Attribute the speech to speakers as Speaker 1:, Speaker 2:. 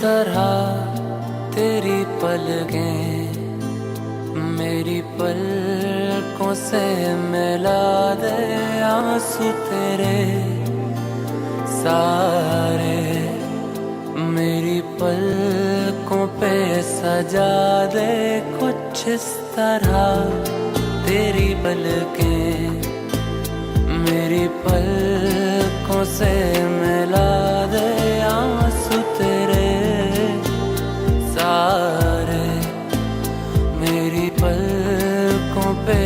Speaker 1: तरह तेरी पलकें मेरी पलकों से मिला दे, आंसू तेरे सारे मेरी पलकों पे सजा दे। कुछ इस तरह तेरी पलकें मेरी पलकों से मिला दे, आंसू तेरे सारे मेरी पलकों पे